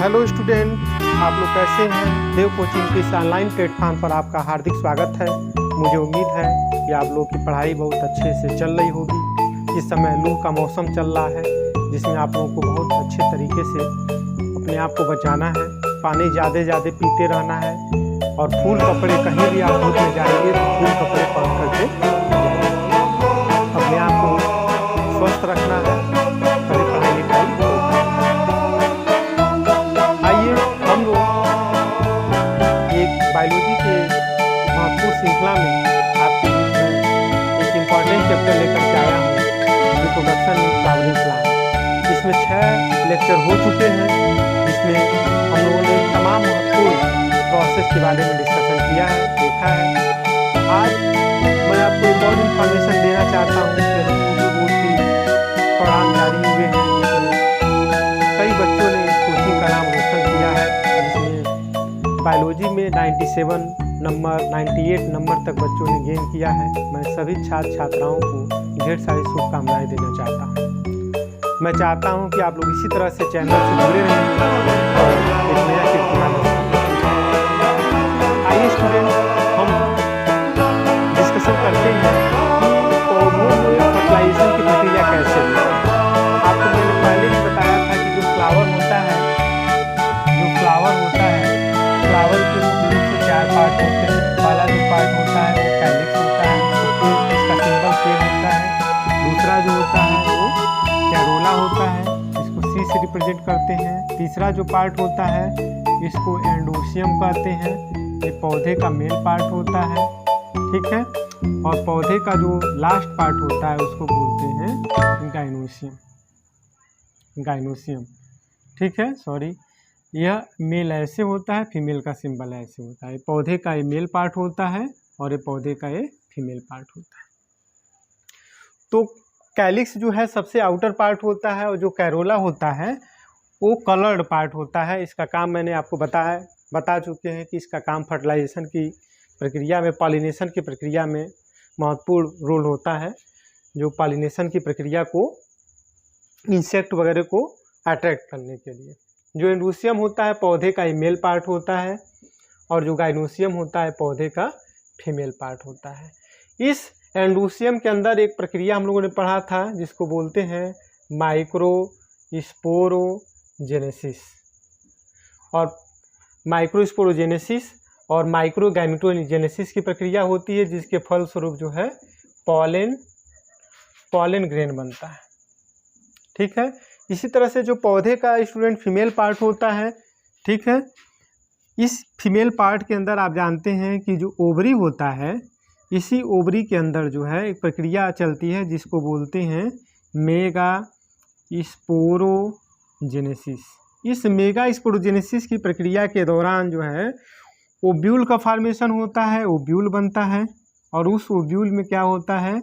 Hello student, आप लोग कैसे हैं। देव कोचिंग के इस ऑनलाइन प्लेटफॉर्म पर आपका हार्दिक स्वागत है। मुझे उम्मीद है कि आप लोगों की पढ़ाई बहुत अच्छे से चल रही होगी। इस समय लू का मौसम चल रहा है, जिसमें आप लोगों को बहुत अच्छे तरीके से अपने आप को बचाना है। पानी ज़्यादा पीते रहना है और फूल कपड़े कहीं भी आप धूप में जाएंगे तो फूल कपड़े पहन करके अपने आप को स्वस्थ रखना है। पहले पढ़ाई लिखाई हम लोग एक बायोलॉजी के महत्वपूर्ण श्रृंखला में आपके बीच में एक इम्पॉर्टेंट चैप्टर लेकर के आया हूँ, रिप्रोडक्शन इन फ्लावरिंग प्लांट। इसमें 6 लेक्चर हो चुके हैं, जिसमें हम लोगों ने तमाम महत्वपूर्ण प्रोसेस के बारे में डिस्कशन किया है, देखा है। आज मैं आपको एक और इन्फॉर्मेशन देना चाहता हूँ कि अभी वीडियो बहुत ही प्रोग्राम जारी हुए हैं, जिसमें कई बच्चों ने इस कोचिंग का नाम रोशन किया है। बायोलॉजी में 97 नंबर 98 नंबर तक बच्चों ने गेन किया है। मैं सभी छात्र छात्राओं को ढेर सारी शुभकामनाएं देना चाहता हूं। मैं चाहता हूं कि आप लोग इसी तरह से चैनल से जुड़े रहें और एक नया कीर्तिमान। आइए स्टूडेंट, हम डिस्कशन करते हैं कि पौधों में फर्टिलाइजेशन की प्रक्रिया कैसे होती है। आपको मैंने पहले भी बताया था कि जो फ्लावर होता है, फ्लावर के मुख्य रूप से 4 पार्ट होते हैं। पहला जो पार्ट होता है वो कैलिक्स होता है, इसका सिंबल फ्रेम होता है। दूसरा जो होता है वो कैरोला होता है, इसको सी से रिप्रेजेंट करते हैं। तीसरा जो पार्ट होता है इसको एंडोसियम कहते हैं, ये पौधे का मेन पार्ट होता है, ठीक है। और पौधे का जो लास्ट पार्ट होता है उसको बोलते हैं गाइनोसियम, ठीक है। सॉरी, यह मेल ऐसे होता है, फीमेल का सिंबल ऐसे होता है। पौधे का ये मेल पार्ट होता है और ये पौधे का ये फीमेल पार्ट होता है। तो कैलिक्स जो है सबसे आउटर पार्ट होता है और जो कैरोला होता है वो कलर्ड पार्ट होता है। इसका काम मैंने आपको बता चुके हैं कि इसका काम फर्टिलाइजेशन की प्रक्रिया में, पॉलिनेशन की प्रक्रिया में महत्वपूर्ण रोल होता है, जो पॉलिनेशन की प्रक्रिया को, इंसेक्ट वगैरह को अट्रैक्ट करने के लिए। जो एंडोसियम होता है पौधे का मेल पार्ट होता है और जो गाइनोसियम होता है पौधे का फीमेल पार्ट होता है। इस एंडोसियम के अंदर एक प्रक्रिया हम लोगों ने पढ़ा था जिसको बोलते हैं माइक्रोस्पोरोजेनेसिस और माइक्रोस्पोरोजेनेसिस और माइक्रोगैमेटोजेनेसिस की प्रक्रिया होती है, जिसके फलस्वरूप जो है पॉलन ग्रेन बनता है, ठीक है। इसी तरह से जो पौधे का स्टूडेंट फीमेल पार्ट होता है, ठीक है, इस फीमेल पार्ट के अंदर आप जानते हैं कि जो ओवरी होता है, इसी ओवरी के अंदर जो है एक प्रक्रिया चलती है जिसको बोलते हैं मेगा स्पोरोजेनेसिस। इस मेगा स्पोरोजेनेसिस की प्रक्रिया के दौरान जो है ओव्यूल का फॉर्मेशन होता है, ओव्यूल बनता है और उस ओव्यूल में क्या होता है,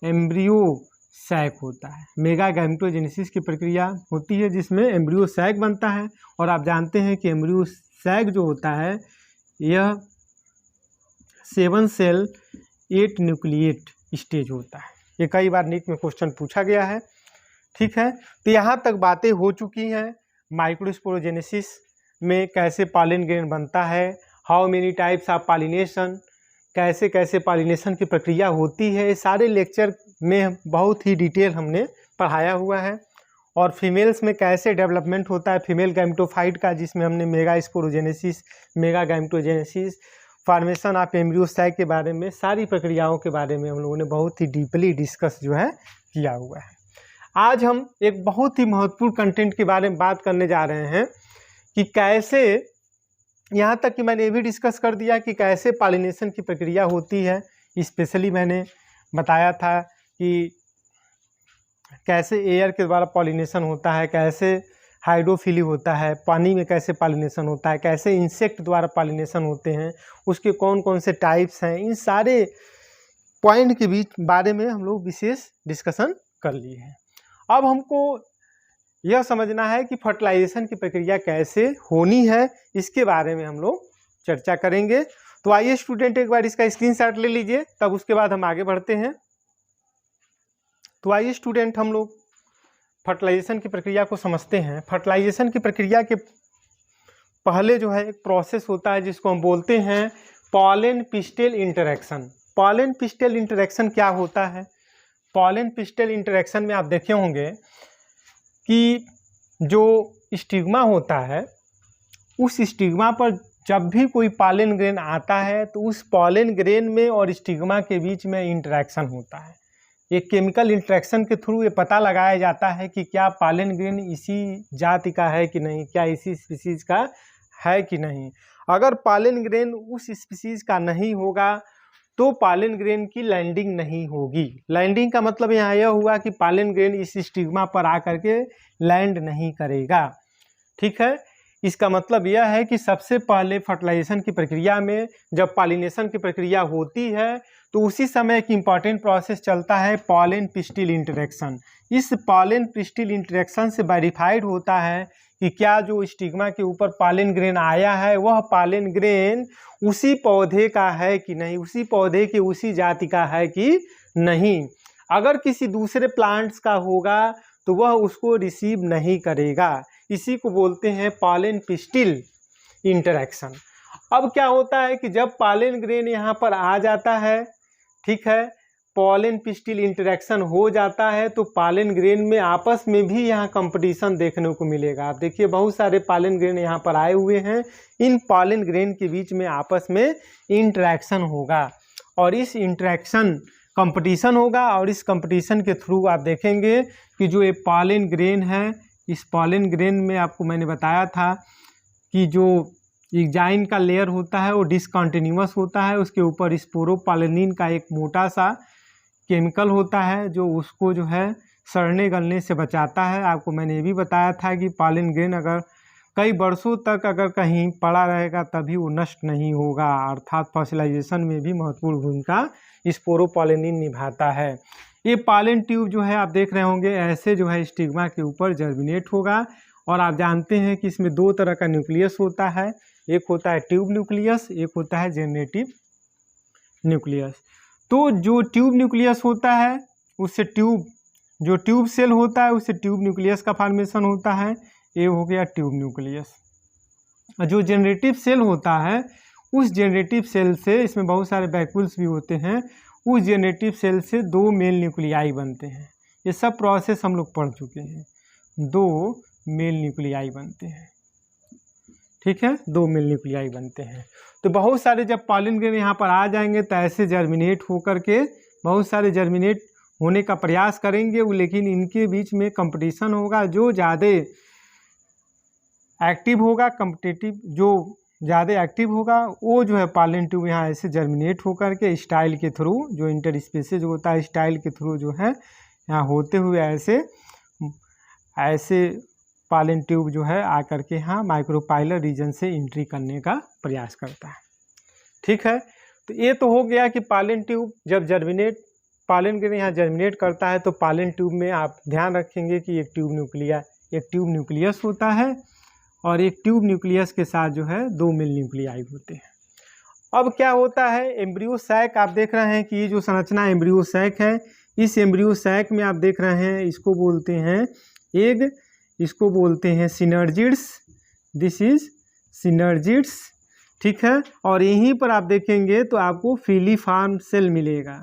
एम्ब्रियो सैक होता है। मेगा गैमेटोजेनेसिस की प्रक्रिया होती है जिसमें एम्ब्रियो सैक बनता है। और आप जानते हैं कि एम्ब्रियो सैक जो होता है यह 7 सेल 8 न्यूक्लिएट स्टेज होता है। ये कई बार नीट में क्वेश्चन पूछा गया है, ठीक है। तो यहाँ तक बातें हो चुकी हैं। माइक्रोस्पोरोजेनेसिस में कैसे पॉलन ग्रेन बनता है, how many types of pollination, कैसे कैसे पॉलिनेशन की प्रक्रिया होती है, सारे लेक्चर में बहुत ही डिटेल हमने पढ़ाया हुआ है। और फीमेल्स में कैसे डेवलपमेंट होता है फीमेल गैमेटोफाइट का, जिसमें हमने mega sporogenesis, mega gametogenesis, formation of embryo sac के बारे में, सारी प्रक्रियाओं के बारे में हम लोगों ने बहुत ही डीपली डिस्कस जो है किया हुआ है। आज हम एक बहुत ही महत्वपूर्ण कंटेंट के बारे में बात करने जा रहे हैं कि कैसे, यहाँ तक कि मैंने ये भी डिस्कस कर दिया कि कैसे पॉलिनेशन की प्रक्रिया होती है। स्पेशली मैंने बताया था कि कैसे एयर के द्वारा पॉलिनेशन होता है, कैसे हाइड्रोफिली होता है, पानी में कैसे पॉलिनेशन होता है, कैसे इंसेक्ट द्वारा पॉलिनेशन होते हैं, उसके कौन कौन से टाइप्स हैं। इन सारे पॉइंट के बीच बारे में हम लोग विशेष डिस्कशन कर लिए हैं। अब हमको यह समझना है कि फर्टिलाइजेशन की प्रक्रिया कैसे होनी है, इसके बारे में हम लोग चर्चा करेंगे। तो आइए स्टूडेंट, एक बार इसका स्क्रीनशॉट ले लीजिए, तब उसके बाद हम आगे बढ़ते हैं। तो आइए स्टूडेंट, हम लोग फर्टिलाइजेशन की प्रक्रिया को समझते हैं। फर्टिलाइजेशन की प्रक्रिया के पहले जो है एक प्रोसेस होता है जिसको हम बोलते हैं pollen pistol interaction. Pollen pistol interaction क्या होता है? पॉलन पिस्टल इंटरेक्शन में आप देखे होंगे कि जो स्टिग्मा होता है उस स्टिग्मा पर जब भी कोई पॉलन ग्रेन आता है तो उस पॉलन ग्रेन में और स्टिग्मा के बीच में इंटरेक्शन होता है। एक केमिकल इंटरेक्शन के थ्रू ये पता लगाया जाता है कि क्या पॉलन ग्रेन इसी जाति का है कि नहीं, क्या इसी स्पीसीज का है कि नहीं। अगर पॉलन ग्रेन उस स्पीसीज का नहीं होगा तो पॉलन ग्रेन की लैंडिंग नहीं होगी। लैंडिंग का मतलब यहाँ यह हुआ कि पॉलन ग्रेन इस स्टिग्मा पर आकर के लैंड नहीं करेगा। ठीक है, इसका मतलब यह है कि सबसे पहले फर्टिलाइजेशन की प्रक्रिया में जब पॉलिनेशन की प्रक्रिया होती है तो उसी समय एक इम्पॉर्टेंट प्रोसेस चलता है पॉलन पिस्टिल इंटरेक्शन। इस पॉलन पिस्टिल इंटरेक्शन से वेरीफाइड होता है कि क्या जो स्टिग्मा के ऊपर पॉलन ग्रेन आया है वह पॉलन ग्रेन उसी पौधे का है कि नहीं, उसी पौधे के उसी जाति का है कि नहीं। अगर किसी दूसरे प्लांट्स का होगा तो वह उसको रिसीव नहीं करेगा। इसी को बोलते हैं पॉलन पिस्टिल इंटरेक्शन। अब क्या होता है कि जब पॉलन ग्रेन यहाँ पर आ जाता है, ठीक है, पॉलन पिस्टिल इंटरेक्शन हो जाता है तो पॉलन ग्रेन में आपस में भी यहाँ कंपटीशन देखने को मिलेगा। आप देखिए बहुत सारे पॉलन ग्रेन यहाँ पर आए हुए हैं, इन पॉलन ग्रेन के बीच में आपस में इंटरेक्शन होगा और इस इंटरेक्शन कंपटीशन होगा और इस कंपटीशन के थ्रू आप देखेंगे कि जो ये पॉलन ग्रेन है, इस पॉलन ग्रेन में आपको मैंने बताया था कि जो एग्जाइन का लेयर होता है वो डिसकंटिन्यूअस होता है, उसके ऊपर स्पोरोपॉलिनिन का एक मोटा सा केमिकल होता है जो उसको जो है सड़ने गलने से बचाता है। आपको मैंने ये भी बताया था कि पॉलन ग्रेन अगर कई वर्षों तक अगर कहीं पड़ा रहेगा तभी वो नष्ट नहीं होगा, अर्थात फॉसिलाइजेशन में भी महत्वपूर्ण भूमिका स्पोरोपॉलिनिन निभाता है। ये पॉलन ट्यूब जो है आप देख रहे होंगे ऐसे जो है स्टिग्मा के ऊपर जर्मिनेट होगा और आप जानते हैं कि इसमें दो तरह का न्यूक्लियस होता है, एक होता है ट्यूब न्यूक्लियस, एक होता है जनरेटिव न्यूक्लियस। तो जो ट्यूब न्यूक्लियस होता है उससे जो ट्यूब सेल होता है उससे ट्यूब न्यूक्लियस का फॉर्मेशन होता है, ये हो गया ट्यूब न्यूक्लियस। जो जनरेटिव सेल होता है उस जनरेटिव सेल से, इसमें बहुत सारे वैक्यूल्स भी होते हैं, उस जनरेटिव सेल से दो मेल न्यूक्लियाई बनते हैं। ये सब प्रोसेस हम लोग पढ़ चुके हैं, दो मेल न्यूक्लियाई बनते हैं। ठीक है, दो मेल न्यूक्लियाई बनते हैं। तो बहुत सारे जब पॉलन ग्रेन यहाँ पर आ जाएंगे तो ऐसे जर्मिनेट होकर के बहुत सारे जर्मिनेट होने का प्रयास करेंगे, लेकिन इनके बीच में कंपटीशन होगा। जो ज़्यादा एक्टिव होगा, कम्पिटिटिव जो ज़्यादा एक्टिव होगा वो जो है पॉलन ट्यूब यहाँ ऐसे जर्मिनेट होकर के स्टाइल के थ्रू, जो इंटर स्पीसीज होता है स्टाइल के थ्रू जो है यहाँ होते हुए ऐसे पॉलन ट्यूब जो है आकर के यहाँ माइक्रोपाइलर रीजन से एंट्री करने का प्रयास करता है। ठीक है, तो ये तो हो गया कि पॉलन ट्यूब जब पॉलन ग्रेन यहाँ जर्मिनेट करता है तो पॉलन ट्यूब में आप ध्यान रखेंगे कि एक ट्यूब न्यूक्लियस होता है और एक ट्यूब न्यूक्लियस के साथ जो है दो मेल न्यूक्लियाई होते हैं। अब क्या होता है, एम्ब्रियो सैक आप देख रहे हैं कि ये जो संरचना एम्ब्रियो सैक है, इस एम्ब्रियो सैक में आप देख रहे हैं इसको बोलते हैं एग, इसको बोलते हैं सिनर्जिड्स, दिस इज सिनर्जिड्स। ठीक है, और यहीं पर आप देखेंगे तो आपको फीलीफॉर्म सेल मिलेगा,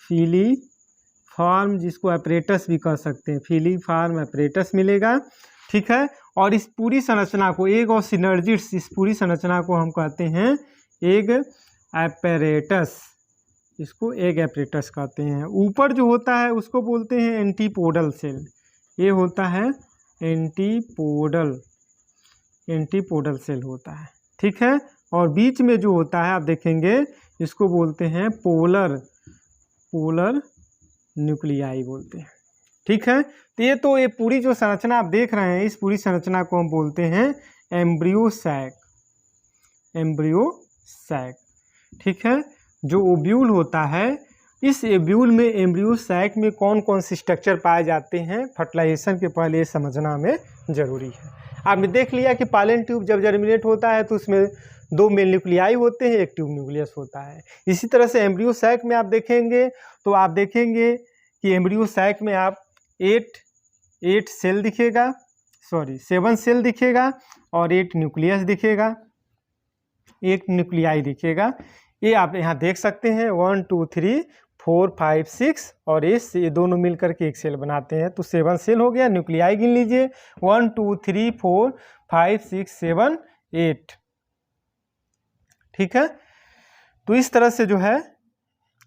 फीलीफॉर्म जिसको अपरेटस भी कह सकते हैं, फीलीफॉर्म अपरेटस मिलेगा। ठीक है, और इस पूरी संरचना को एग और सिनर्जिड्स, इस पूरी संरचना को हम कहते हैं एग अपरेटस, इसको एग अपरेटस कहते हैं। ऊपर जो होता है उसको बोलते हैं एंटीपोडल सेल, ये होता है एंटीपोडल सेल होता है। ठीक है, और बीच में जो होता है आप देखेंगे इसको बोलते हैं पोलर न्यूक्लियाई बोलते हैं। ठीक है, तो ये पूरी जो संरचना आप देख रहे हैं इस पूरी संरचना को हम बोलते हैं एम्ब्रियो सैक। ठीक है, जो ओव्यूल होता है इस ओव्यूल में एम्ब्रियो सैक में कौन कौन से स्ट्रक्चर पाए जाते हैं फर्टिलाइजेशन के पहले समझना हमें जरूरी है। आपने देख लिया कि पॉलन ट्यूब जब जर्मिनेट होता है तो उसमें दो मेल न्यूक्लियाई होते हैं, एक ट्यूब न्यूक्लियस होता है। इसी तरह से एम्ब्रियो सैक में आप देखेंगे तो आप देखेंगे कि एम्ब्रियो सैक में आप 8 सेल दिखेगा, 7 सेल दिखेगा और 8 न्यूक्लियस दिखेगा, 8 न्यूक्लियाई दिखेगा। ये आप यहाँ देख सकते हैं 1 2 3 4 5 6 और ये दोनों मिलकर के एक सेल बनाते हैं। तो 7 सेल हो गया। न्यूक्लियाई गिन लीजिए 1 2 3 4 5 6 7 8। ठीक है, तो इस तरह से जो है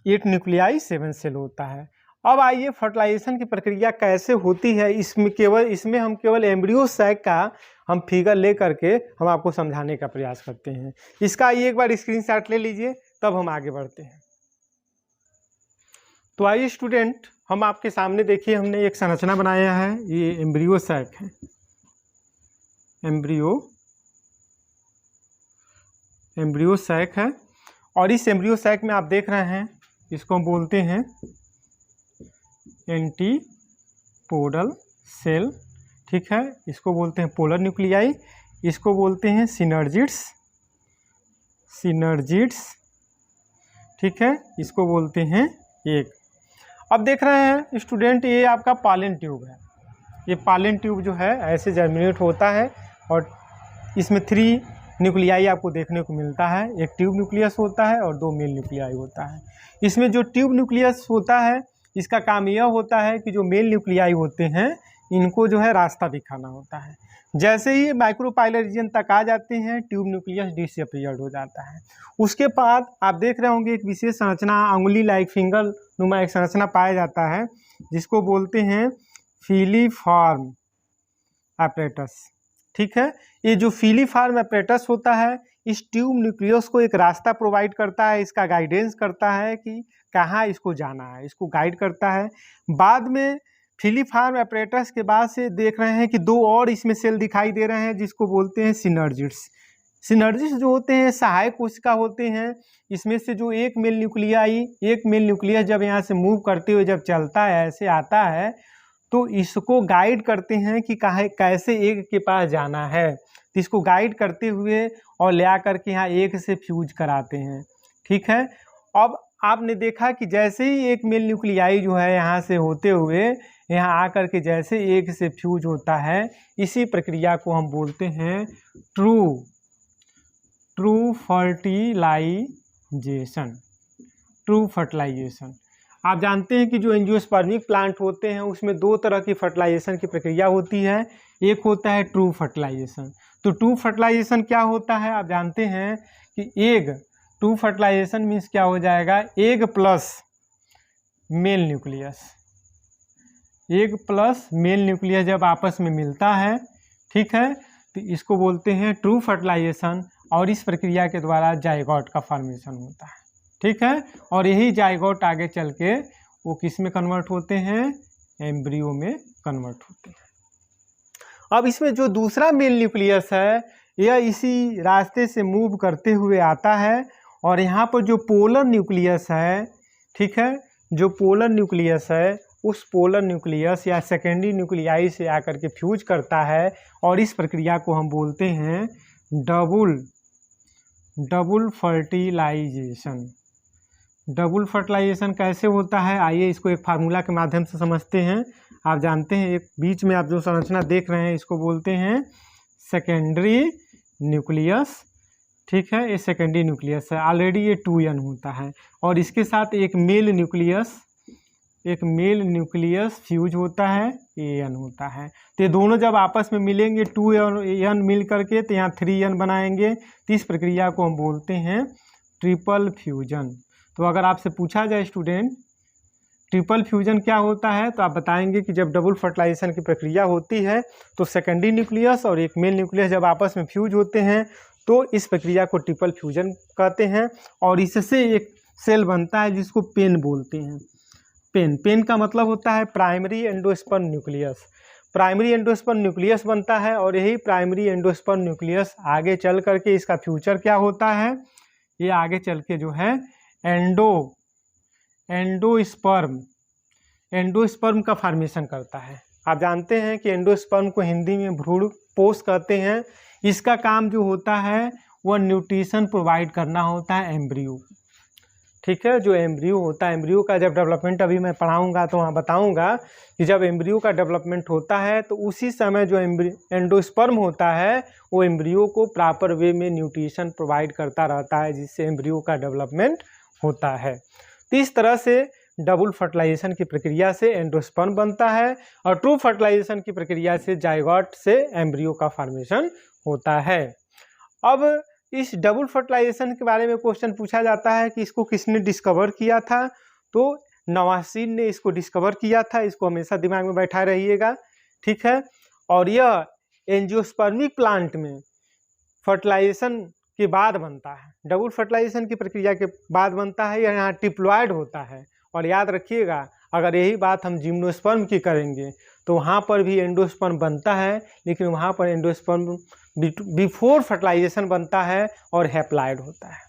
8 न्यूक्लियाई 7 सेल होता है। अब आइए फर्टिलाइजेशन की प्रक्रिया कैसे होती है, इसमें हम केवल एम्ब्रियो सैक का हम फिगर ले करके हम आपको समझाने का प्रयास करते हैं। इसका आइए एक बार स्क्रीनशॉट ले लीजिए, तब हम आगे बढ़ते हैं। तो आइए स्टूडेंट, हम आपके सामने देखिए हमने एक संरचना बनाया है। ये एम्ब्रियो सैक है, एम्ब्रियो सैक है। और इस एम्ब्रियो सैक में आप देख रहे हैं, इसको हम बोलते हैं एंटीपोडल सेल। ठीक है, इसको बोलते हैं पोलर न्यूक्लियाई, इसको बोलते हैं सिनर्जिड्स। ठीक है, इसको बोलते हैं एक। अब देख रहे हैं स्टूडेंट, ये आपका पॉलन ट्यूब है। ये पॉलन ट्यूब जो है ऐसे जर्मिनेट होता है और इसमें 3 न्यूक्लियाई आपको देखने को मिलता है। एक ट्यूब न्यूक्लियस होता है और 2 मेल न्यूक्लियाई होता है। इसमें जो ट्यूब न्यूक्लियस होता है, इसका काम यह होता है कि जो मेल न्यूक्लियाई होते हैं इनको जो है रास्ता दिखाना होता है। जैसे ही माइक्रोपाइलर रीजन तक आ जाते हैं, ट्यूब न्यूक्लियस डिसअपीयर्ड हो जाता है। उसके बाद आप देख रहे होंगे एक विशेष संरचना, अंगुली लाइक फिंगर नुमा एक संरचना पाया जाता है, जिसको बोलते हैं फिलीफॉर्म एपरेटस। ठीक है, ये जो फिलीफॉर्म एपरेटस होता है, इस ट्यूब न्यूक्लियस को एक रास्ता प्रोवाइड करता है, इसका गाइडेंस करता है कि कहाँ इसको जाना है, इसको गाइड करता है। बाद में फिलीफॉर्म एपरेटस के बाद से देख रहे हैं कि 2 और इसमें सेल दिखाई दे रहे हैं, जिसको बोलते हैं सिनर्जिड्स। सिनर्जिड्स जो होते हैं सहायक कोशिका होते हैं। इसमें से जो एक मेल न्यूक्लियस जब यहाँ से मूव करते हुए जब चलता है, ऐसे आता है, तो इसको गाइड करते हैं कि कैसे एग के पास जाना है। तो इसको गाइड करते हुए और ले आकर के यहाँ एग से फ्यूज कराते हैं। ठीक है, अब आपने देखा कि जैसे ही एक मेल न्यूक्लियाई जो है यहाँ से होते हुए यहाँ आकर के जैसे एग से फ्यूज होता है, इसी प्रक्रिया को हम बोलते हैं ट्रू फर्टिलाइजेशन। आप जानते हैं कि जो एंजियोस्पर्मिक प्लांट होते हैं उसमें 2 तरह की फर्टिलाइजेशन की प्रक्रिया होती है। एक होता है ट्रू फर्टिलाइजेशन। तो ट्रू फर्टिलाइजेशन क्या होता है, आप जानते हैं कि ट्रू फर्टिलाइजेशन मीन्स क्या हो जाएगा, एग प्लस मेल न्यूक्लियस जब आपस में मिलता है, ठीक है, तो इसको बोलते हैं ट्रू फर्टिलाइजेशन। और इस प्रक्रिया के द्वारा जाइगोट का फॉर्मेशन होता है। ठीक है, और यही जाइगोट आगे चल के वो किस में कन्वर्ट होते हैं, एम्ब्रियो में कन्वर्ट होते हैं। अब इसमें जो दूसरा मेल न्यूक्लियस है, यह इसी रास्ते से मूव करते हुए आता है और यहाँ पर जो पोलर न्यूक्लियस है, ठीक है, जो पोलर न्यूक्लियस है उस पोलर न्यूक्लियस या सेकेंडरी न्यूक्लियाई से आकर के फ्यूज करता है और इस प्रक्रिया को हम बोलते हैं डबल फर्टिलाइजेशन। डबल फर्टिलाइजेशन कैसे होता है, आइए इसको एक फार्मूला के माध्यम से समझते हैं। आप जानते हैं एक बीच में आप जो संरचना देख रहे हैं इसको बोलते हैं सेकेंडरी न्यूक्लियस। ठीक है, ये सेकेंडरी न्यूक्लियस है, ऑलरेडी ये 2n होता है और इसके साथ एक मेल न्यूक्लियस फ्यूज होता है, an होता है। तो ये दोनों जब आपस में मिलेंगे 2n मिल करके तो यहाँ 3n बनाएंगे। तो इस प्रक्रिया को हम बोलते हैं ट्रिपल फ्यूजन। तो अगर आपसे पूछा जाए स्टूडेंट ट्रिपल फ्यूजन क्या होता है, तो आप बताएंगे कि जब डबल फर्टिलाइजेशन की प्रक्रिया होती है तो सेकेंडरी न्यूक्लियस और एक मेल न्यूक्लियस जब आपस में फ्यूज होते हैं तो इस प्रक्रिया को ट्रिपल फ्यूजन कहते हैं। और इससे एक सेल बनता है जिसको पेन बोलते हैं। पेन का मतलब होता है primary endosperm nucleus. Primary endosperm nucleus बनता है और यही प्राइमरी एंडोस्पर्म न्यूक्लियस आगे चल करके इसका फ्यूचर क्या होता है, ये आगे चल के जो है एंडोस्पर्म का फॉर्मेशन करता है। आप जानते हैं कि एंडोस्पर्म को हिंदी में भ्रूणपोष कहते हैं। इसका काम जो होता है वह न्यूट्रिशन प्रोवाइड करना होता है एम्ब्रियो। ठीक है। जो एम्ब्रियो होता है, एम्ब्रियो का जब डेवलपमेंट अभी मैं पढ़ाऊंगा तो वहाँ बताऊंगा कि जब एम्ब्रियो का डेवलपमेंट होता है तो उसी समय जो एंडोस्पर्म होता है वो एम्ब्रियो को प्रॉपर वे में न्यूट्रिशन प्रोवाइड करता रहता है, जिससे एम्ब्रियो का डेवलपमेंट होता है। तो इस तरह से डबल फर्टिलाइजेशन की प्रक्रिया से एंडोस्पर्म बनता है और ट्रू फर्टिलाइजेशन की प्रक्रिया से जाइगोट से एम्ब्रियो का फॉर्मेशन होता है। अब इस डबल फर्टिलाइजेशन के बारे में क्वेश्चन पूछा जाता है कि इसको किसने डिस्कवर किया था, तो नवासीन ने इसको डिस्कवर किया था। इसको हमेशा दिमाग में बैठा रहिएगा, ठीक है। और यह एंजियोस्पर्मिक प्लांट में फर्टिलाइजेशन के बाद बनता है, डबल फर्टिलाइजेशन की प्रक्रिया के बाद बनता है। यह यहाँ डिप्लॉयड होता है। और याद रखिएगा, अगर यही बात हम जिम्नोस्पर्म की करेंगे तो वहाँ पर भी एंडोस्पर्म बनता है, लेकिन वहाँ पर एंडोस्पर्म बिफोर फर्टिलाइजेशन बनता है और हैप्लॉयड होता है।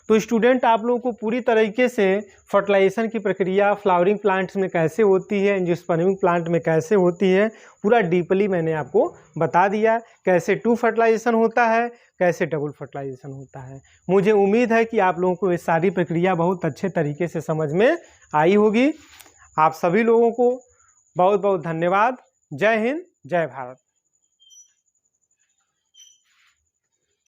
तो स्टूडेंट, आप लोगों को पूरी तरीके से फर्टिलाइजेशन की प्रक्रिया फ्लावरिंग प्लांट्स में कैसे होती है, एंजियोस्पर्मिक प्लांट में कैसे होती है, पूरा डीपली मैंने आपको बता दिया। कैसे टू फर्टिलाइजेशन होता है, कैसे डबल फर्टिलाइजेशन होता है। मुझे उम्मीद है कि आप लोगों को ये सारी प्रक्रिया बहुत अच्छे तरीके से समझ में आई होगी। आप सभी लोगों को बहुत बहुत धन्यवाद। जय हिंद, जय भारत।